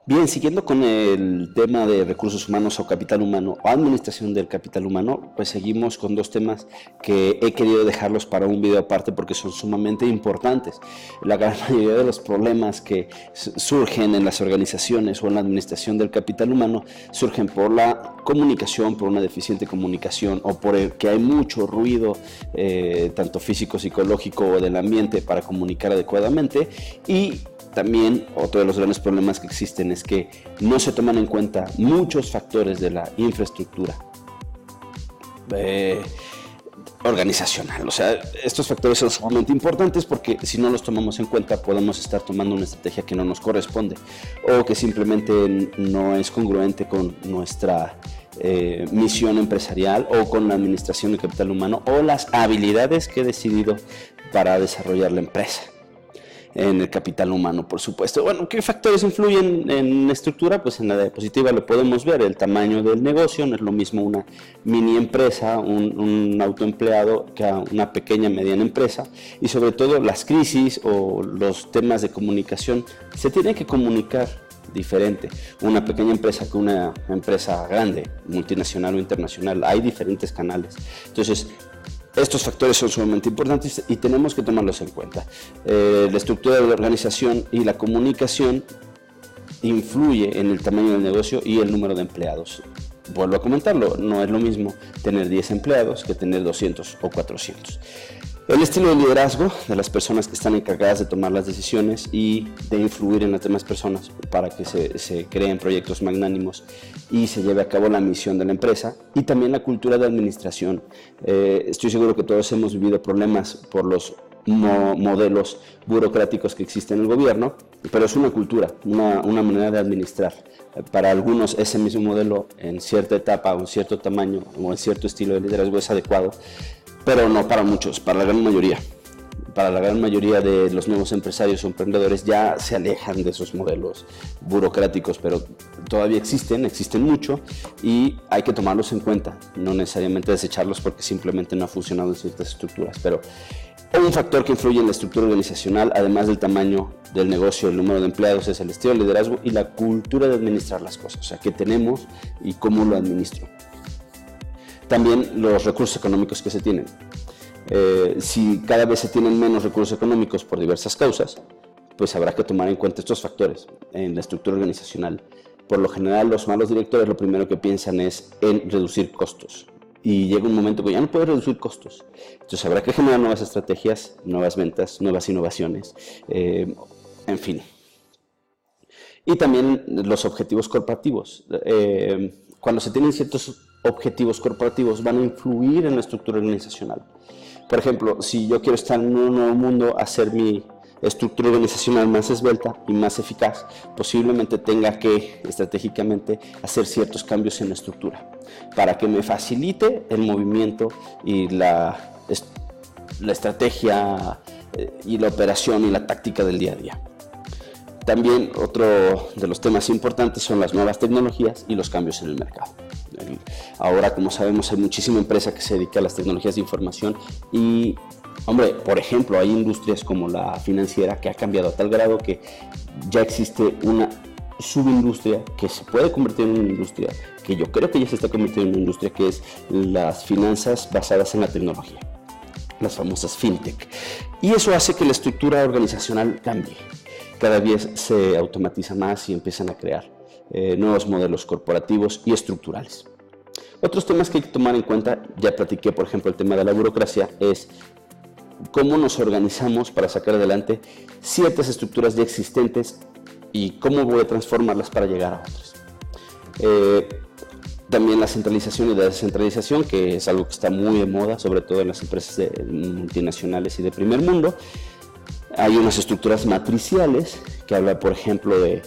Bien, siguiendo con el tema de recursos humanos o capital humano o administración del capital humano, pues seguimos con dos temas que he querido dejarlos para un video aparte porque son sumamente importantes. La gran mayoría de los problemas que surgen en las organizaciones o en la administración del capital humano surgen por la comunicación, por una deficiente comunicación o por el que hay mucho ruido, tanto físico, psicológico o del ambiente para comunicar adecuadamente. Y también otro de los grandes problemas que existen es que no se toman en cuenta muchos factores de la infraestructura organizacional. O sea, estos factores son sumamente importantes porque si no los tomamos en cuenta podemos estar tomando una estrategia que no nos corresponde o que simplemente no es congruente con nuestra misión empresarial o con la administración del capital humano o las habilidades que he decidido para desarrollar la empresa. En el capital humano, por supuesto. Bueno, ¿qué factores influyen en la estructura? Pues en la diapositiva lo podemos ver, el tamaño del negocio, no es lo mismo una mini empresa, un autoempleado que una pequeña, mediana empresa, y sobre todo las crisis o los temas de comunicación, se tienen que comunicar diferente, una pequeña empresa que una empresa grande, multinacional o internacional, hay diferentes canales. Entonces, estos factores son sumamente importantes y tenemos que tomarlos en cuenta. La estructura de la organización y la comunicación influye en el tamaño del negocio y el número de empleados. Vuelvo a comentarlo, no es lo mismo tener 10 empleados que tener 200 o 400. El estilo de liderazgo de las personas que están encargadas de tomar las decisiones y de influir en las demás personas para que se creen proyectos magnánimos y se lleve a cabo la misión de la empresa, y también la cultura de administración. Estoy seguro que todos hemos vivido problemas por los modelos burocráticos que existen en el gobierno, pero es una cultura, una manera de administrar. Para algunos ese mismo modelo en cierta etapa o en cierto tamaño o en cierto estilo de liderazgo es adecuado, pero no para muchos, para la gran mayoría. Para la gran mayoría de los nuevos empresarios o emprendedores ya se alejan de esos modelos burocráticos, pero todavía existen mucho y hay que tomarlos en cuenta, no necesariamente desecharlos porque simplemente no ha funcionado en ciertas estructuras. Pero un factor que influye en la estructura organizacional, además del tamaño del negocio, el número de empleados, es el estilo de liderazgo y la cultura de administrar las cosas, o sea, qué tenemos y cómo lo administro. También los recursos económicos que se tienen. Si cada vez se tienen menos recursos económicos por diversas causas, pues habrá que tomar en cuenta estos factores en la estructura organizacional. Por lo general, los malos directores lo primero que piensan es en reducir costos. Y llega un momento que ya no puede reducir costos. Entonces habrá que generar nuevas estrategias, nuevas ventas, nuevas innovaciones, en fin. Y también los objetivos corporativos. Cuando se tienen ciertos objetivos corporativos van a influir en la estructura organizacional. Por ejemplo, si yo quiero estar en un nuevo mundo, hacer mi estructura organizacional más esbelta y más eficaz, posiblemente tenga que estratégicamente hacer ciertos cambios en la estructura para que me facilite el movimiento y la estrategia y la operación y la táctica del día a día. También otro de los temas importantes son las nuevas tecnologías y los cambios en el mercado. Ahora, como sabemos, hay muchísima empresa que se dedica a las tecnologías de información y, hombre, por ejemplo, hay industrias como la financiera que ha cambiado a tal grado que ya existe una subindustria que se puede convertir en una industria, que yo creo que ya se está convirtiendo en una industria, que es las finanzas basadas en la tecnología, las famosas fintech. Y eso hace que la estructura organizacional cambie. Cada vez se automatiza más y empiezan a crear nuevos modelos corporativos y estructurales. Otros temas que hay que tomar en cuenta, ya platiqué por ejemplo el tema de la burocracia, es cómo nos organizamos para sacar adelante ciertas estructuras ya existentes y cómo voy a transformarlas para llegar a otras. También la centralización y la descentralización, que es algo que está muy de moda, sobre todo en las empresas multinacionales y de primer mundo. Hay unas estructuras matriciales que habla, por ejemplo, de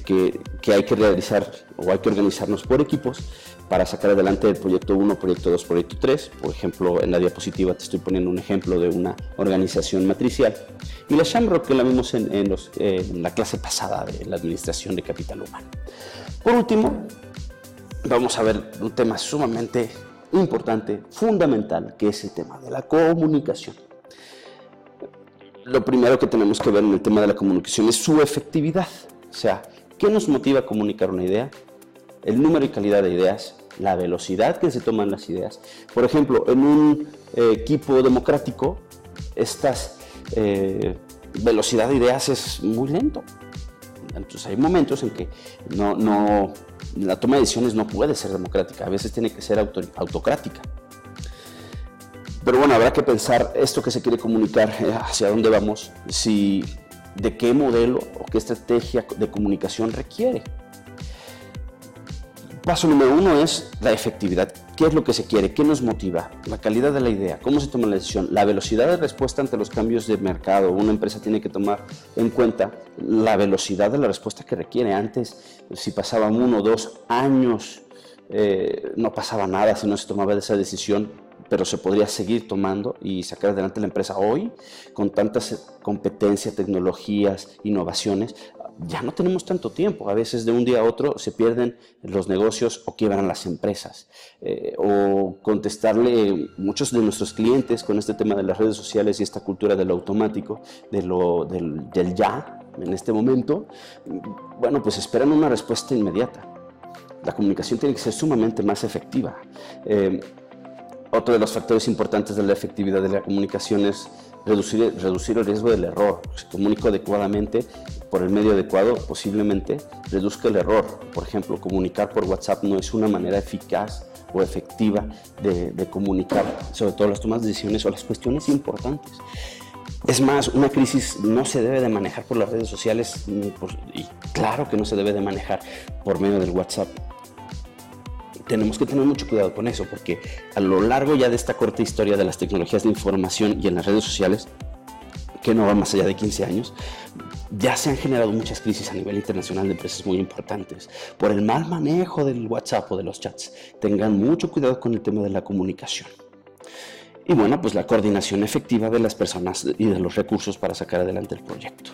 que hay que realizar o hay que organizarnos por equipos para sacar adelante el proyecto 1, proyecto 2, proyecto 3. Por ejemplo, en la diapositiva te estoy poniendo un ejemplo de una organización matricial. Y la Shamrock, que la vimos en la clase pasada de la administración de capital humano. Por último, vamos a ver un tema sumamente importante, fundamental, que es el tema de la comunicación. Lo primero que tenemos que ver en el tema de la comunicación es su efectividad. O sea, ¿Qué nos motiva a comunicar una idea? El número y calidad de ideas, la velocidad que se toman las ideas. Por ejemplo, en un equipo democrático, esta velocidad de ideas es muy lento. Entonces hay momentos en que la toma de decisiones no puede ser democrática, a veces tiene que ser autocrática. Pero bueno, habrá que pensar esto que se quiere comunicar, hacia dónde vamos, de qué modelo o qué estrategia de comunicación requiere. Paso número 1 es la efectividad. ¿Qué es lo que se quiere? ¿Qué nos motiva? La calidad de la idea. ¿Cómo se toma la decisión? La velocidad de respuesta ante los cambios de mercado. Una empresa tiene que tomar en cuenta la velocidad de la respuesta que requiere. Antes, si pasaban 1 o 2 años, no pasaba nada si no se tomaba esa decisión, pero se podría seguir tomando y sacar adelante la empresa. Hoy, con tantas competencias, tecnologías, innovaciones, ya no tenemos tanto tiempo. A veces de un día a otro se pierden los negocios o quiebran las empresas. O contestarle muchos de nuestros clientes con este tema de las redes sociales y esta cultura de lo automático, del ya, en este momento, bueno, pues esperan una respuesta inmediata. La comunicación tiene que ser sumamente más efectiva. Otro de los factores importantes de la efectividad de la comunicación es reducir el riesgo del error. Si comunico adecuadamente por el medio adecuado, posiblemente reduzca el error. Por ejemplo, comunicar por WhatsApp no es una manera eficaz o efectiva de comunicar, sobre todo las tomas de decisiones o las cuestiones importantes. Es más, una crisis no se debe de manejar por las redes sociales y claro que no se debe de manejar por medio del WhatsApp. Tenemos que tener mucho cuidado con eso, porque a lo largo ya de esta corta historia de las tecnologías de información y en las redes sociales, que no va más allá de 15 años, ya se han generado muchas crisis a nivel internacional de empresas muy importantes por el mal manejo del WhatsApp o de los chats. Tengan mucho cuidado con el tema de la comunicación. Y bueno, pues la coordinación efectiva de las personas y de los recursos para sacar adelante el proyecto.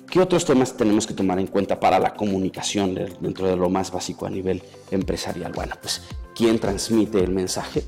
¿Qué otros temas tenemos que tomar en cuenta para la comunicación dentro de lo más básico a nivel empresarial? Bueno, pues, ¿quién transmite el mensaje?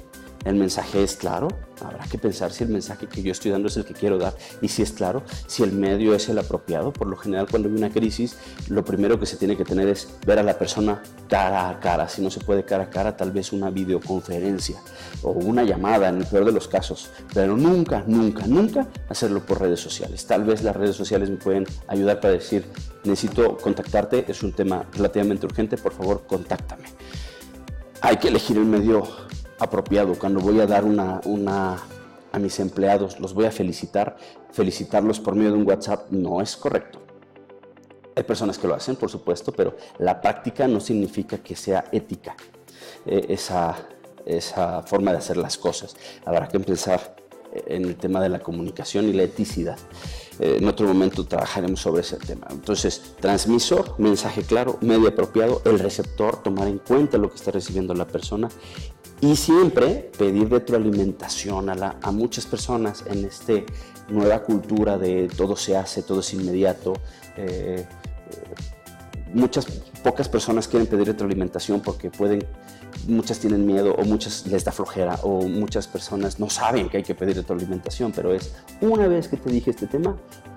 ¿El mensaje es claro? Habrá que pensar si el mensaje que yo estoy dando es el que quiero dar y si es claro, si el medio es el apropiado. Por lo general, cuando hay una crisis, lo primero que se tiene que tener es ver a la persona cara a cara. Si no se puede cara a cara, tal vez una videoconferencia o una llamada en el peor de los casos, pero nunca, nunca, nunca hacerlo por redes sociales. Tal vez las redes sociales me pueden ayudar para decir, necesito contactarte, es un tema relativamente urgente, por favor, contáctame. Hay que elegir el medio apropiado. Cuando voy a dar a mis empleados, los voy a felicitarlos por medio de un WhatsApp, no es correcto. Hay personas que lo hacen, por supuesto, pero la práctica no significa que sea ética esa forma de hacer las cosas. Habrá que empezar en el tema de la comunicación y la eticidad. En otro momento trabajaremos sobre ese tema. Entonces, transmisor, mensaje claro, medio apropiado, el receptor, tomar en cuenta lo que está recibiendo la persona y siempre pedir retroalimentación a muchas personas en esta nueva cultura de todo se hace, todo es inmediato. Pocas personas quieren pedir retroalimentación porque muchas tienen miedo o muchas les da flojera o muchas personas no saben que hay que pedir retroalimentación, pero es una vez que te dije este tema,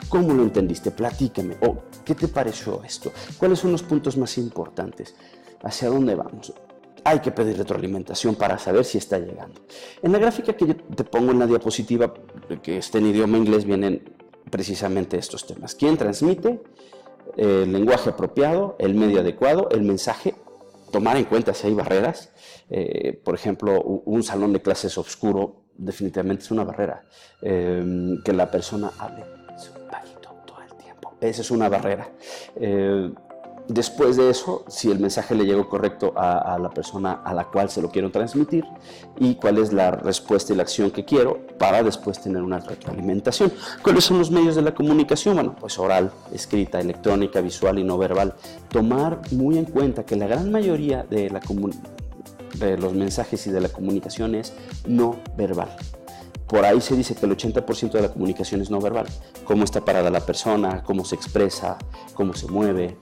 ¿cómo lo entendiste? Platícame. O ¿qué te pareció esto? ¿Cuáles son los puntos más importantes? ¿Hacia dónde vamos? Hay que pedir retroalimentación para saber si está llegando. En la gráfica que yo te pongo en la diapositiva, que está en idioma inglés, vienen precisamente estos temas. ¿Quién transmite? El lenguaje apropiado, el medio adecuado, el mensaje, tomar en cuenta si hay barreras. Por ejemplo, un salón de clases oscuro definitivamente es una barrera. Que la persona hable bajito todo el tiempo, esa es una barrera. Después de eso, si el mensaje le llegó correcto a la persona a la cual se lo quiero transmitir y cuál es la respuesta y la acción que quiero para después tener una retroalimentación. ¿Cuáles son los medios de la comunicación? Bueno, pues oral, escrita, electrónica, visual y no verbal. Tomar muy en cuenta que la gran mayoría de los mensajes y de la comunicación es no verbal. Por ahí se dice que el 80% de la comunicación es no verbal. Cómo está parada la persona, cómo se expresa, cómo se mueve.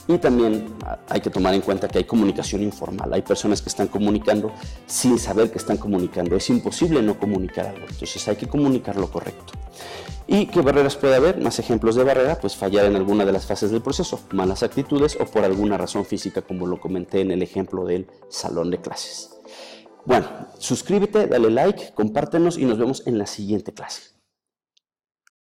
Y también hay que tomar en cuenta que hay comunicación informal. Hay personas que están comunicando sin saber que están comunicando. Es imposible no comunicar algo, entonces hay que comunicar lo correcto. ¿Y qué barreras puede haber? Más ejemplos de barrera, pues fallar en alguna de las fases del proceso, malas actitudes o por alguna razón física, como lo comenté en el ejemplo del salón de clases. Bueno, suscríbete, dale like, compártenos y nos vemos en la siguiente clase.